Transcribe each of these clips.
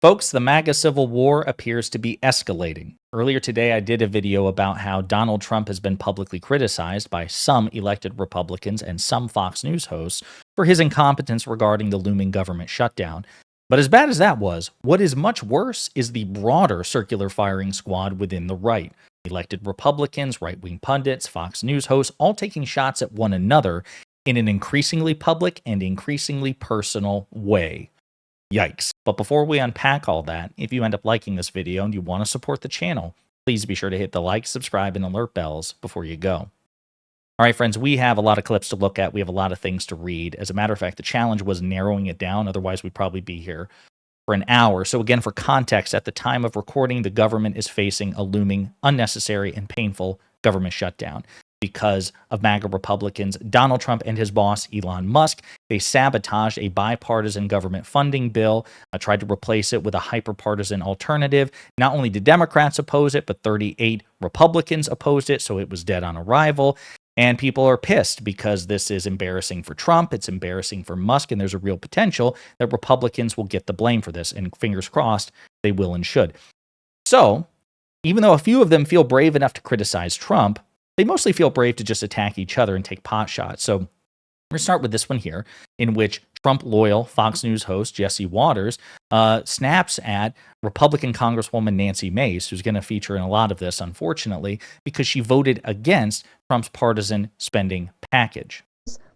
Folks, the MAGA civil war appears to be escalating. Earlier today, I did a video about how Donald Trump has been publicly criticized by some elected Republicans and some Fox News hosts for his incompetence regarding the looming government shutdown. But as bad as that was, what is much worse is the broader circular firing squad within the right. Elected Republicans, right-wing pundits, Fox News hosts, all taking shots at one another in an increasingly public and increasingly personal way. Yikes. But before we unpack all that, if you end up liking this video and you want to support the channel, please be sure to hit the like, subscribe, and alert bells before you go. All right, friends, we have a lot of clips to look at. We have a lot of things to read. As a matter of fact, the challenge was narrowing it down. Otherwise, we'd probably be here for an hour. So again, for context, at the time of recording, the government is facing a looming, unnecessary, and painful government shutdown. Because of MAGA Republicans, Donald Trump and his boss, Elon Musk, they sabotaged a bipartisan government funding bill, tried to replace it with a hyper-partisan alternative. Not only did Democrats oppose it, but 38 Republicans opposed it, so it was dead on arrival. And people are pissed because this is embarrassing for Trump, it's embarrassing for Musk, and there's a real potential that Republicans will get the blame for this, and fingers crossed, they will and should. So, even though a few of them feel brave enough to criticize Trump, they mostly feel brave to just attack each other and take pot shots. So we're going to start with this one here, in which Trump-loyal Fox News host Jesse Waters snaps at Republican Congresswoman Nancy Mace, who's going to feature in a lot of this, unfortunately, because she voted against Trump's partisan spending package.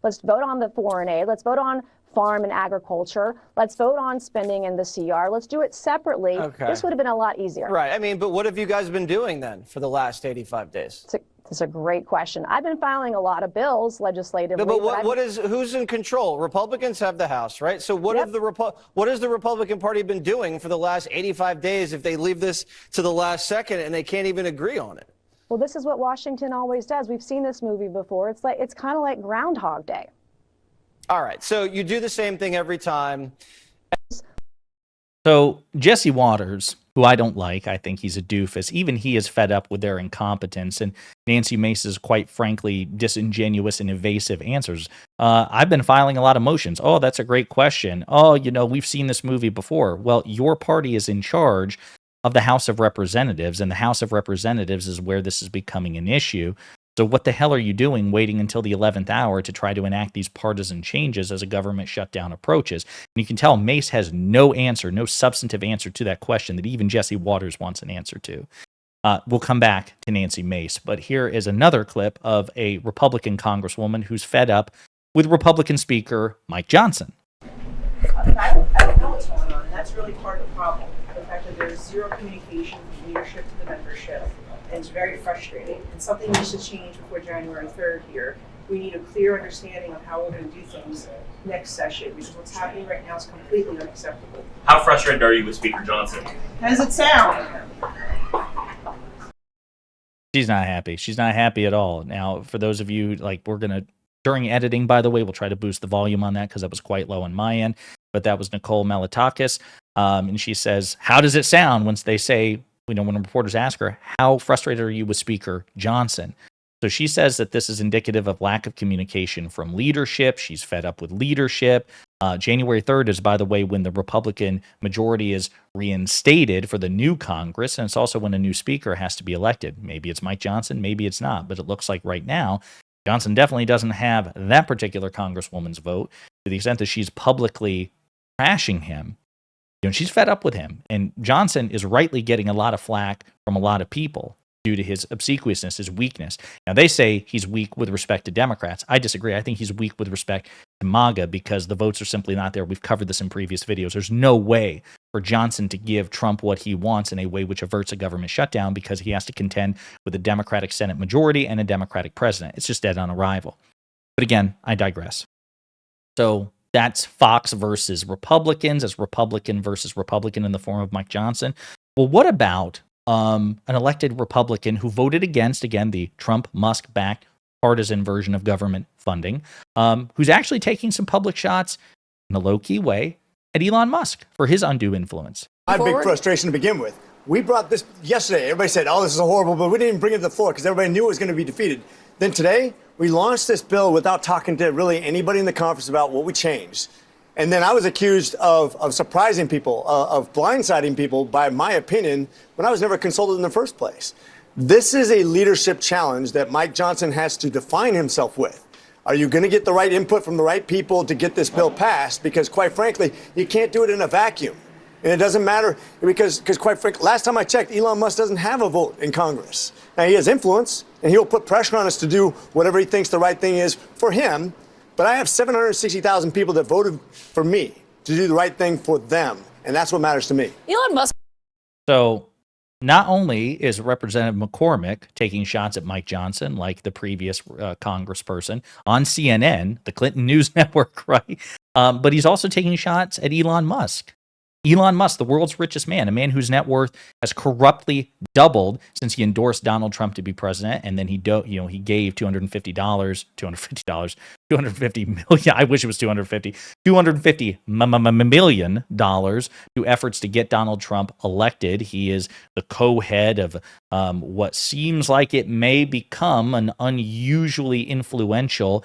Let's vote on the foreign aid. Let's vote on farm and agriculture. Let's vote on spending in the CR. Let's do it separately. Okay. This would have been a lot easier. Right. I mean, but what have you guys been doing then for the last 85 days? It's a great question. I've been filing a lot of bills legislatively. No, but who's in control? Republicans have the House, right? So what has the Republican Party been doing for the last 85 days if they leave this to the last second and they can't even agree on it? Well, this is what Washington always does. We've seen this movie before. It's kind of like Groundhog Day. All right. So you do the same thing every time. So Jesse Waters, who I don't like, I think he's a doofus. Even he is fed up with their incompetence. And Nancy Mace's, quite frankly, disingenuous and evasive answers. I've been filing a lot of motions. Oh, that's a great question. Oh, we've seen this movie before. Well, your party is in charge of the House of Representatives, and the House of Representatives is where this is becoming an issue. So what the hell are you doing waiting until the 11th hour to try to enact these partisan changes as a government shutdown approaches? And you can tell Mace has no answer, no substantive answer to that question that even Jesse Waters wants an answer to. We'll come back to Nancy Mace, but here is another clip of a Republican congresswoman who's fed up with Republican Speaker Mike Johnson. I don't know what's going on, and that's really part of the problem. The fact that there's zero communication from leadership to the membership. And it's very frustrating. And something needs to change before January 3rd here. We need a clear understanding of how we're going to do things next session, because what's happening right now is completely unacceptable. How frustrated are you with Speaker Johnson? How does it sound? She's not happy. She's not happy at all. Now, for those of you, during editing, by the way, we'll try to boost the volume on that because that was quite low on my end. But that was Nicole Melitakis. And she says, how does it sound once they say, when reporters ask her, how frustrated are you with Speaker Johnson? So she says that this is indicative of lack of communication from leadership. She's fed up with leadership. January 3rd is, by the way, when the Republican majority is reinstated for the new Congress. And it's also when a new speaker has to be elected. Maybe it's Mike Johnson, maybe it's not. But it looks like right now, Johnson definitely doesn't have that particular congresswoman's vote to the extent that she's publicly trashing him. She's fed up with him, and Johnson is rightly getting a lot of flack from a lot of people due to his obsequiousness, his weakness. Now, they say he's weak with respect to Democrats. I disagree. I think he's weak with respect to MAGA because the votes are simply not there. We've covered this in previous videos. There's no way for Johnson to give Trump what he wants in a way which averts a government shutdown because he has to contend with a Democratic Senate majority and a Democratic president. It's just dead on arrival. But again, I digress. So that's Fox versus Republicans. It's Republican versus Republican in the form of Mike Johnson. Well, what about an elected Republican who voted against, again, the Trump-Musk-backed partisan version of government funding, who's actually taking some public shots in a low-key way at Elon Musk for his undue influence? I had big frustration to begin with. We brought this yesterday. Everybody said, oh, this is horrible, but we didn't even bring it to the floor because everybody knew it was going to be defeated. Then today, we launched this bill without talking to really anybody in the conference about what we changed. And then I was accused of surprising people, of blindsiding people by my opinion when I was never consulted in the first place. This is a leadership challenge that Mike Johnson has to define himself with. Are you going to get the right input from the right people to get this bill passed? Because quite frankly, you can't do it in a vacuum. And it doesn't matter because quite frankly, last time I checked, Elon Musk doesn't have a vote in Congress. Now he has influence and he'll put pressure on us to do whatever he thinks the right thing is for him. But I have 760,000 people that voted for me to do the right thing for them. And that's what matters to me. Elon Musk. So not only is Representative McCormick taking shots at Mike Johnson, like the previous congressperson on CNN, the Clinton News Network, right? But he's also taking shots at Elon Musk. Elon Musk, the world's richest man, a man whose net worth has corruptly doubled since he endorsed Donald Trump to be president, and then he gave $250 million. I wish it was $250 million to efforts to get Donald Trump elected. He is the co-head of what seems like it may become an unusually influential,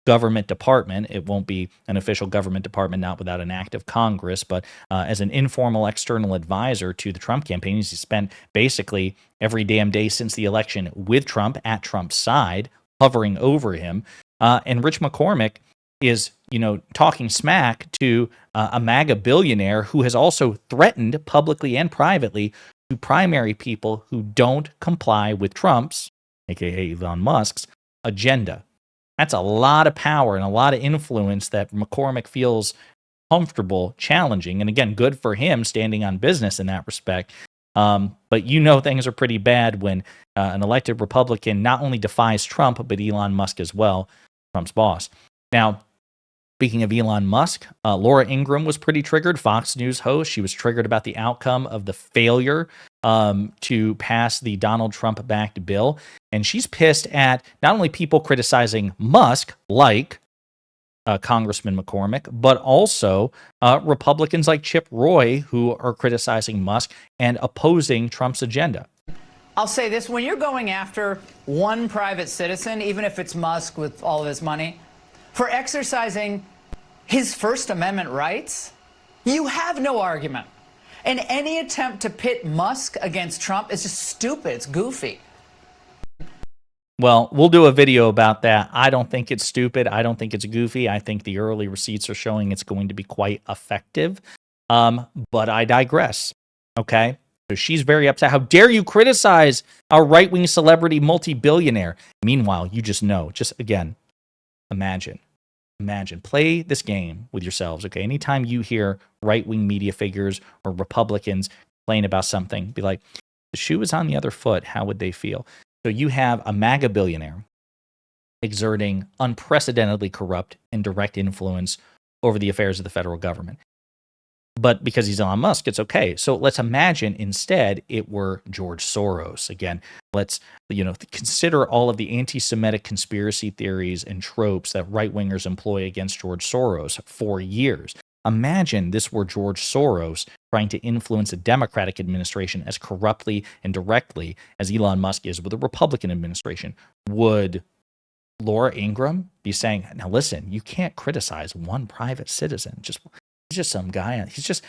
government department. It won't be an official government department, not without an act of Congress, but as an informal external advisor to the Trump campaign. He's spent basically every damn day since the election with Trump, at Trump's side, hovering over him. And Rich McCormick is, talking smack to a MAGA billionaire who has also threatened publicly and privately to primary people who don't comply with Trump's, aka Elon Musk's, agenda. That's a lot of power and a lot of influence that McCormick feels comfortable challenging. And again, good for him standing on business in that respect. But things are pretty bad when an elected Republican not only defies Trump, but Elon Musk as well, Trump's boss. Now, speaking of Elon Musk, Laura Ingraham was pretty triggered, Fox News host. She was triggered about the outcome of the failure to pass the Donald Trump-backed bill. And she's pissed at not only people criticizing Musk, like Congressman McCormick, but also Republicans like Chip Roy, who are criticizing Musk and opposing Trump's agenda. I'll say this, when you're going after one private citizen, even if it's Musk with all of his money, for exercising his First Amendment rights, you have no argument. And any attempt to pit Musk against Trump is just stupid. It's goofy. Well, we'll do a video about that. I don't think it's stupid. I don't think it's goofy. I think the early receipts are showing it's going to be quite effective. But I digress. Okay? So she's very upset. How dare you criticize a right-wing celebrity multi-billionaire? Meanwhile, you just know. Just, again, imagine. Play this game with yourselves, okay? Anytime you hear right-wing media figures or Republicans complain about something, be like, if the shoe was on the other foot, how would they feel? So you have a MAGA billionaire exerting unprecedentedly corrupt and direct influence over the affairs of the federal government. But because he's Elon Musk, it's okay. So let's imagine instead it were George Soros. Again, let's consider all of the anti-Semitic conspiracy theories and tropes that right-wingers employ against George Soros for years. Imagine this were George Soros trying to influence a Democratic administration as corruptly and directly as Elon Musk is with a Republican administration. Would Laura Ingraham be saying, now listen, you can't criticize one private citizen. He's just some guy. He's just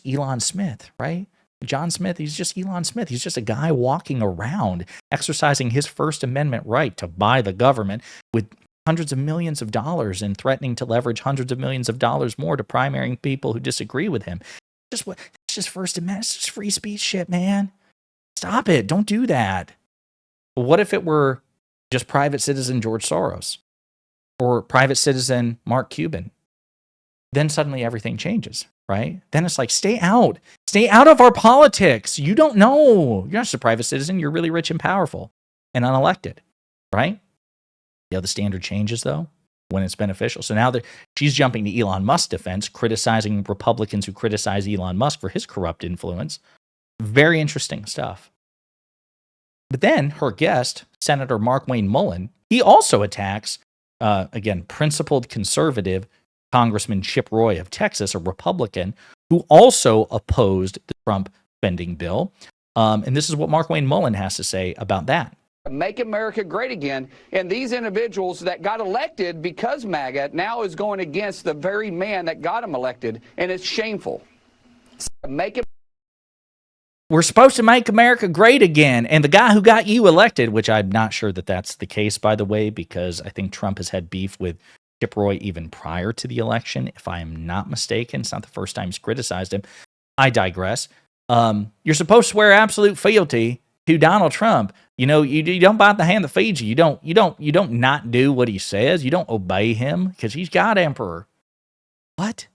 Elon Smith, right? John Smith, he's just Elon Smith. He's just a guy walking around exercising his First Amendment right to buy the government with hundreds of millions of dollars and threatening to leverage hundreds of millions of dollars more to primarying people who disagree with him. It's just First Amendment. It's just free speech shit, man. Stop it. Don't do that. But what if it were just private citizen George Soros or private citizen Mark Cuban? Then suddenly everything changes, right? Then it's like, stay out of our politics. You don't know. You're not just a private citizen. You're really rich and powerful and unelected, right? The standard changes, though, when it's beneficial. So now she's jumping to Elon Musk's defense, criticizing Republicans who criticize Elon Musk for his corrupt influence. Very interesting stuff. But then her guest, Senator Mark Wayne Mullen, he also attacks, again, principled conservative Congressman Chip Roy of Texas, a Republican, who also opposed the Trump spending bill. And this is what Mark Wayne Mullen has to say about that. Make America great again. And these individuals that got elected because MAGA now is going against the very man that got him elected, and it's shameful. We're supposed to make America great again. And the guy who got you elected, which I'm not sure that that's the case, by the way, because I think Trump has had beef with Chip Roy even prior to the election, if I am not mistaken. It's not the first time he's criticized him. I digress. You're supposed to swear absolute fealty to Donald Trump. You know, you don't bite the hand that feeds you. You don't not do what he says. You don't obey him because he's God Emperor. What?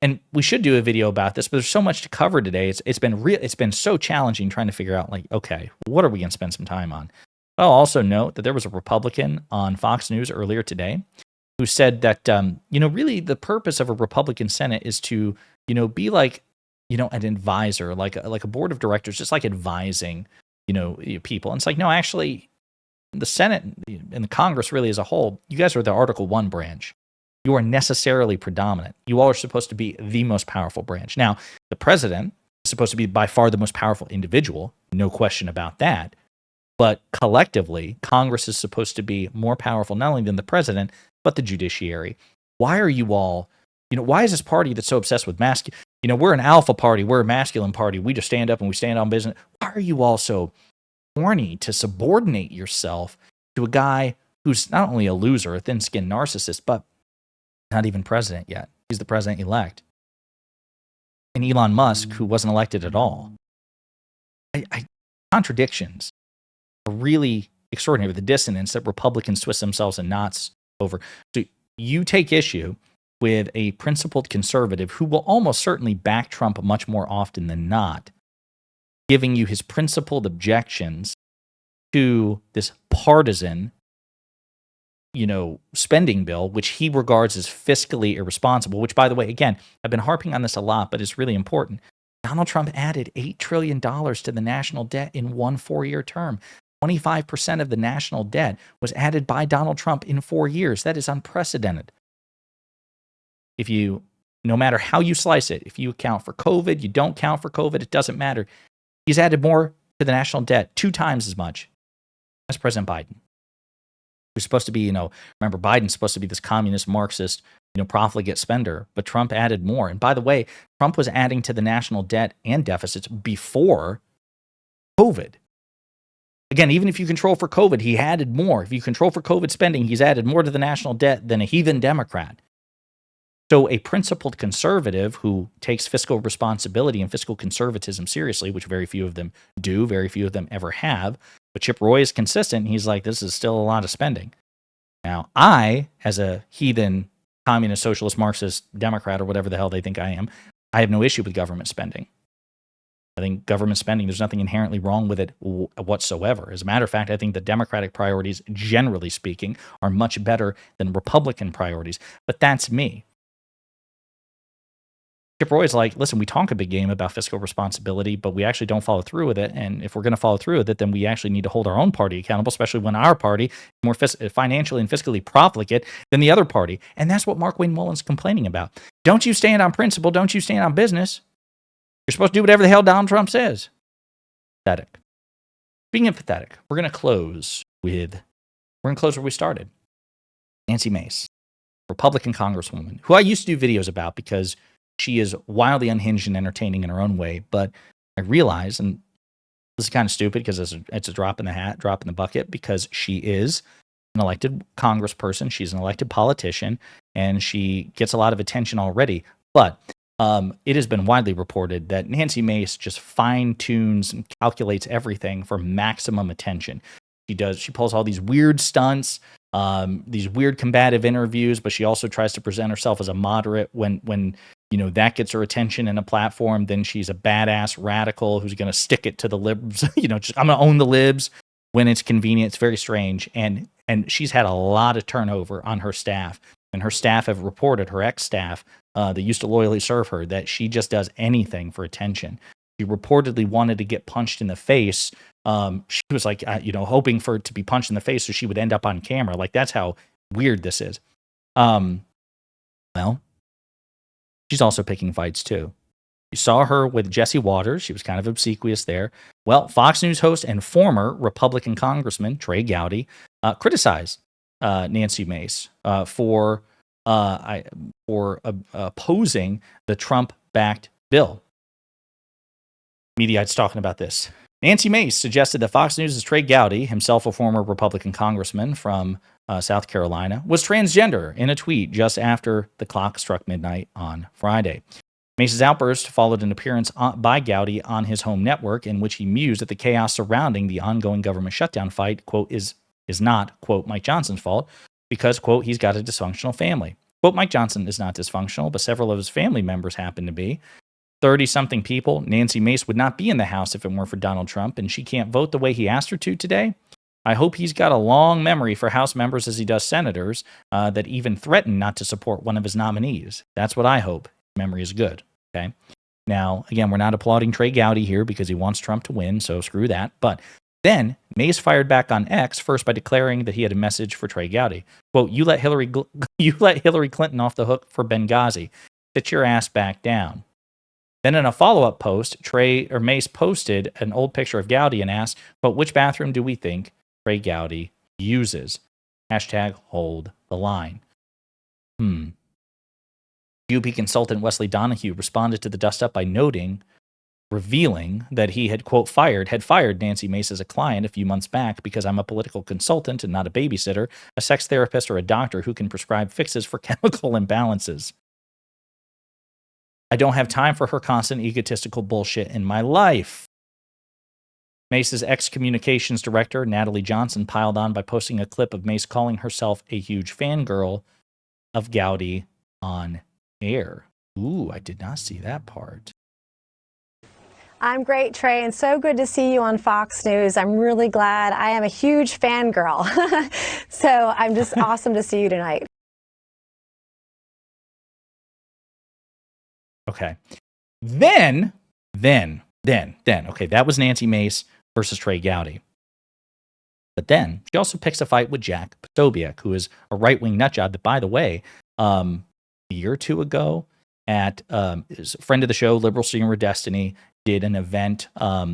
And we should do a video about this, but there's so much to cover today. It's been so challenging trying to figure out, like, okay, what are we going to spend some time on? I'll also note that there was a Republican on Fox News earlier today who said that, really the purpose of a Republican Senate is to, be like, an advisor, like a board of directors, just like advising, people. And it's like, no, actually, the Senate and the Congress really as a whole, you guys are the Article 1 branch. You are necessarily predominant. You all are supposed to be the most powerful branch. Now, the president is supposed to be by far the most powerful individual, no question about that. But collectively, Congress is supposed to be more powerful not only than the president, but the judiciary. Why are you all, why is this party that's so obsessed with masculine? We're an alpha party, we're a masculine party. We just stand up and we stand on business. Why are you all so horny to subordinate yourself to a guy who's not only a loser, a thin-skinned narcissist, but not even president yet? He's the president-elect. And Elon Musk, who wasn't elected at all. Contradictions are really extraordinary. The dissonance that Republicans twist themselves in knots over. So you take issue with a principled conservative who will almost certainly back Trump much more often than not, giving you his principled objections to this partisan, spending bill, which he regards as fiscally irresponsible, which, by the way, again, I've been harping on this a lot, but it's really important. Donald Trump added $8 trillion to the national debt in one 4-year term. 25% of the national debt was added by Donald Trump in 4 years. That is unprecedented. No matter how you slice it, if you account for COVID, you don't count for COVID, it doesn't matter. He's added more to the national debt, 2 times as much as President Biden. Who's supposed to be, remember, Biden's supposed to be this communist, Marxist, profligate spender, but Trump added more. And by the way, Trump was adding to the national debt and deficits before COVID. Again, even if you control for COVID, he added more. If you control for COVID spending, he's added more to the national debt than a heathen Democrat. So a principled conservative who takes fiscal responsibility and fiscal conservatism seriously, which very few of them do, very few of them ever have, but Chip Roy is consistent. He's like, this is still a lot of spending. Now, I, as a heathen, communist, socialist, Marxist, Democrat, or whatever the hell they think I am, I have no issue with government spending. I think government spending, there's nothing inherently wrong with it whatsoever. As a matter of fact, I think the Democratic priorities, generally speaking, are much better than Republican priorities. But that's me. Chip Roy's like, listen, we talk a big game about fiscal responsibility, but we actually don't follow through with it. And if we're going to follow through with it, then we actually need to hold our own party accountable, especially when our party is more financially and fiscally profligate than the other party. And that's what Mark Wayne Mullen's complaining about. Don't you stand on principle? Don't you stand on business? You're supposed to do whatever the hell Donald Trump says. Pathetic. Speaking of pathetic, we're going to close where we started. Nancy Mace, Republican Congresswoman, who I used to do videos about because she is wildly unhinged and entertaining in her own way. But I realize, and this is kind of stupid because it's a drop in the hat, drop in the bucket, because she is an elected congressperson. She's an elected politician, and she gets a lot of attention already. But it has been widely reported that Nancy Mace just fine-tunes and calculates everything for maximum attention. She pulls all these weird stunts, these weird combative interviews, but she also tries to present herself as a moderate when that gets her attention and a platform. Then she's a badass radical who's going to stick it to the libs. I'm going to own the libs when it's convenient. It's very strange. And she's had a lot of turnover on her staff. And her staff have reported, her ex-staff that used to loyally serve her, that she just does anything for attention. She reportedly wanted to get punched in the face. She was like, hoping for it to be punched in the face so she would end up on camera. Like, that's how weird this is. Well, she's also picking fights too. You saw her with Jesse Waters. She was kind of obsequious there. Well, Fox News host and former Republican Congressman Trey Gowdy criticized Nancy Mace for opposing the Trump-backed bill. Mediaite's talking about this. Nancy Mace suggested that Fox News' Trey Gowdy, himself a former Republican congressman from South Carolina, was transgender in a tweet just after the clock struck midnight on Friday. Mace's outburst followed an appearance by Gowdy on his home network in which he mused that the chaos surrounding the ongoing government shutdown fight, quote, is not, quote, Mike Johnson's fault because, quote, he's got a dysfunctional family. Quote, Mike Johnson is not dysfunctional, but several of his family members happen to be. 30-something people. Nancy Mace would not be in the House if it weren't for Donald Trump, and she can't vote the way he asked her to today. I hope he's got a long memory for House members as he does senators that even threaten not to support one of his nominees. That's what I hope. Memory is good. Okay. Now, again, we're not applauding Trey Gowdy here because he wants Trump to win, so screw that. But then Mace fired back on X first by declaring that he had a message for Trey Gowdy. Quote, you let Hillary Clinton off the hook for Benghazi. Sit your ass back down. Then in a follow-up post, Mace posted an old picture of Gowdy and asked, but which bathroom do we think Trey Gowdy uses? Hashtag hold the line. GOP consultant Wesley Donahue responded to the dust-up by revealing that he had, quote, fired Nancy Mace as a client a few months back because I'm a political consultant and not a babysitter, a sex therapist, or a doctor who can prescribe fixes for chemical imbalances. I don't have time for her constant egotistical bullshit in my life. Mace's ex-communications director, Natalie Johnson, piled on by posting a clip of Mace calling herself a huge fangirl of Gowdy on air. Ooh, I did not see that part. I'm great, Trey, and so good to see you on Fox News. I'm really glad. I am a huge fangirl. So I'm just awesome to see you tonight. Okay. Then, okay, that was Nancy Mace versus Trey Gowdy. But then she also picks a fight with Jack Posobiec, who is a right-wing nutjob that, by the way, a year or two ago at is a friend of the show, Liberal Senior Destiny, did an event, I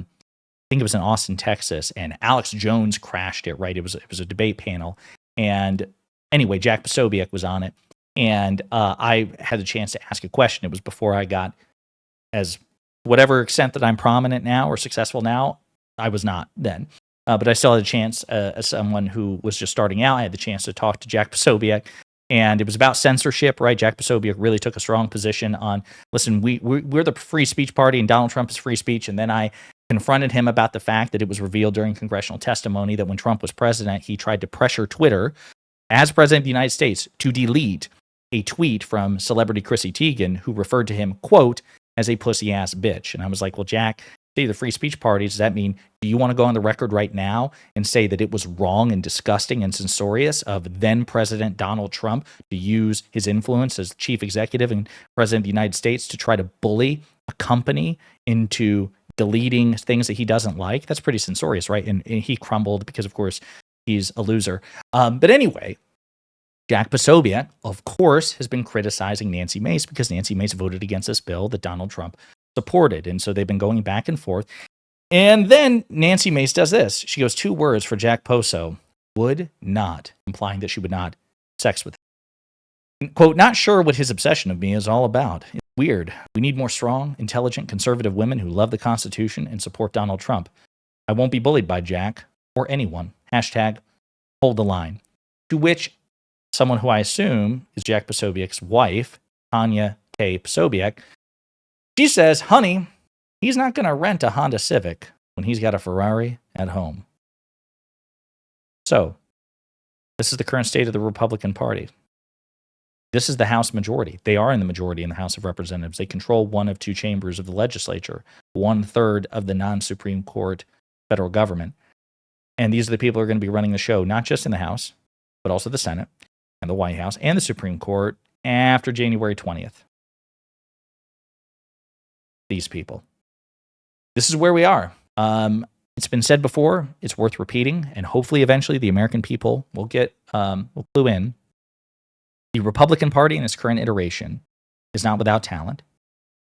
think it was in Austin, Texas, and Alex Jones crashed it, right? It was a debate panel. And anyway, Jack Posobiec was on it. And I had a chance to ask a question. It was before I got, as whatever extent that I'm prominent now or successful now, I was not then. But I still had a chance, as someone who was just starting out, I had the chance to talk to Jack Posobiec. And it was about censorship, right? Jack Posobiec really took a strong position on, listen, we're the free speech party and Donald Trump is free speech. And then I confronted him about the fact that it was revealed during congressional testimony that when Trump was president, he tried to pressure Twitter as president of the United States to delete a tweet from celebrity Chrissy Teigen, who referred to him, quote, as a pussy-ass bitch. And I was like, well, Jack, say the free speech party, does that mean, do you want to go on the record right now and say that it was wrong and disgusting and censorious of then-President Donald Trump to use his influence as chief executive and president of the United States to try to bully a company into deleting things that he doesn't like? That's pretty censorious, right? And he crumbled because, of course, he's a loser. But anyway, Jack Posobiec, of course, has been criticizing Nancy Mace because Nancy Mace voted against this bill that Donald Trump supported. And so they've been going back and forth. And then Nancy Mace does this. She goes 2 words for Jack Poso, would not, implying that she would not sex with him. Quote, not sure what his obsession of me is all about. It's weird. We need more strong, intelligent, conservative women who love the Constitution and support Donald Trump. I won't be bullied by Jack or anyone. Hashtag hold the line. To which someone who I assume is Jack Posobiec's wife, Tanya K. Posobiec, she says, honey, he's not going to rent a Honda Civic when he's got a Ferrari at home. So, this is the current state of the Republican Party. This is the House majority. They are in the majority in the House of Representatives. They control one of 2 chambers of the legislature, 1/3 of the non-Supreme Court federal government. And these are the people who are going to be running the show, not just in the House, but also the Senate and the White House and the Supreme Court after January 20th. These people. This is where we are. It's been said before. It's worth repeating, and hopefully, eventually, the American people will will clue in. The Republican Party in its current iteration is not without talent.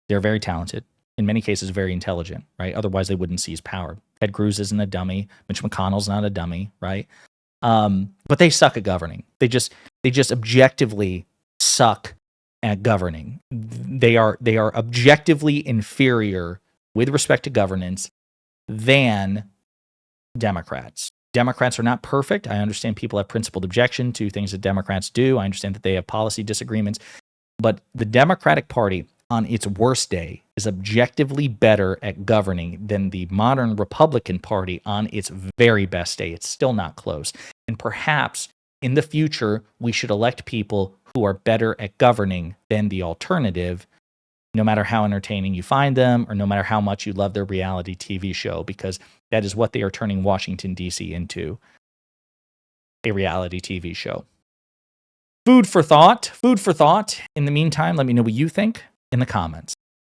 They're very talented. in many cases very intelligent, right? Otherwise they wouldn't seize power. Ted Cruz isn't a dummy. Mitch McConnell's not a dummy, right? But they suck at governing. They just objectively suck at governing. They are objectively inferior with respect to governance than Democrats. Democrats are not perfect. I understand people have principled objection to things that Democrats do. I understand that they have policy disagreements. But the Democratic Party, on its worst day, is objectively better at governing than the modern Republican Party on its very best day. It's still not close. And perhaps in the future, we should elect people who are better at governing than the alternative, no matter how entertaining you find them or no matter how much you love their reality TV show, because that is what they are turning Washington, D.C. into, a reality TV show. Food for thought. In the meantime, let me know what you think in the comments.